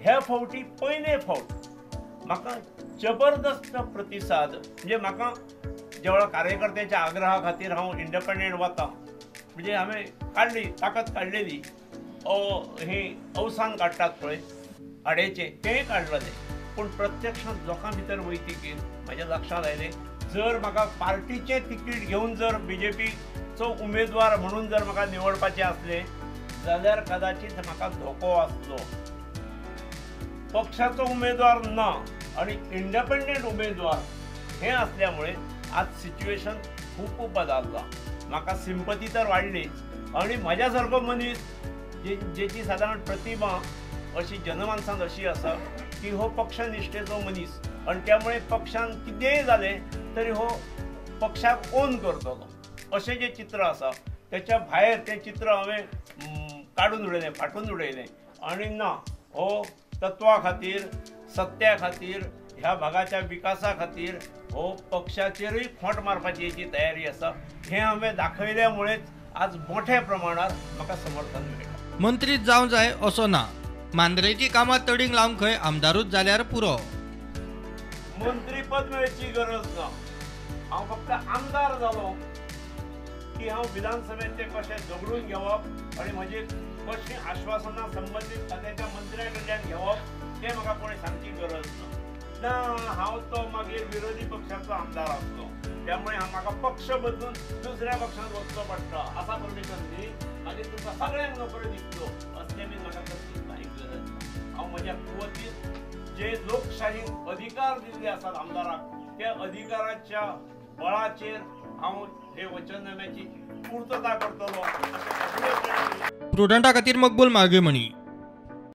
ह्या फावटी पयले फावट म्हाका जबरदस्त प्रतिसाद म्हणजे म्हाका जेवढा कार्यकर्त्याच्या आग्रहा खातीर हांव इंडिपेंडंट वता म्हणजे हांवें काडली ताकद काडलेली हे अवसान काडटात पळय आडेचे तेंय काडलेले पूण प्रत्यक्षांत लोकां भितर वयतकीर म्हाज्या लक्षांत आयलें जर म्हाका पार्टीचें तिकीट घेवन जर BJPचो उमेदवार म्हणून जर म्हाका निवडपाचें आसलें जाल्यार कदाचित म्हाका धोको आसलो. पक्षाचो उमेदवार ना आणि इंडिपेंडंट उमेदवार हे असल्यामुळे आज सिच्युएशन खूप बदलला. म्हाका सिंपती तर वाडलीच आणि म्हाज्या सारको मनीस जेची सादारण प्रतिमा अशी जनमानसांत अशी आसा की हो पक्षनिश्ठेचो मनीस आणि त्यामुळे पक्षान कितेंय जालें तरी हो पक्षाक ओन करतलो अशें जें चित्र आसा त्याच्या भायर तें चित्र हांवें काडून उडयलें फाटून उडयलें आणि ना हो तत्वा खातीर सत्या खातीर ह्या भागाच्या विकासा खातीर हो पक्षाचेरूय खोंट मारपाची हेची तयारी आसा हें हांवें दाखयल्यामुळेच आज मोठ्या प्रमाणात म्हाका समर्थन मेळ्ळां. मंत्रीच जावं जाय असो ना, मांद्रेची कामां तडीक लावंक खंय आमदारूच जाल्यार पुरो. मंत्री पद मेळची गरज ना, हांव फक्त आमदार जालो की हांव विधानसभेत ते कशें झगडून घेवप आणि म्हजी कशी आश्वासनां संबंदीत खात्याच्या मंत्र्या कडल्यान घेवप तें म्हाका कोणी सांगची गरज ना. हांव तो मागीर विरोधी पक्षाचो आमदार आसलो त्यामुळे म्हाका पक्ष बदलून दुसऱ्या पक्षांत वचचो पडटा असा परमिशन दी मागीर तुमकां सगळ्यांक नोकऱ्यो दितलो असलें बी म्हाका कसलीच काही गरज ना. हांव म्हज्या कुवतीन जे लोकशाहीन अधिकार दिल्ले आसात आमदाराक त्या अधिकाराच्या बळाचेर हांव हे वचननाम्याची पूर्तता करतलो. प्रुडंटा खातीर मकबूल मागीमणी.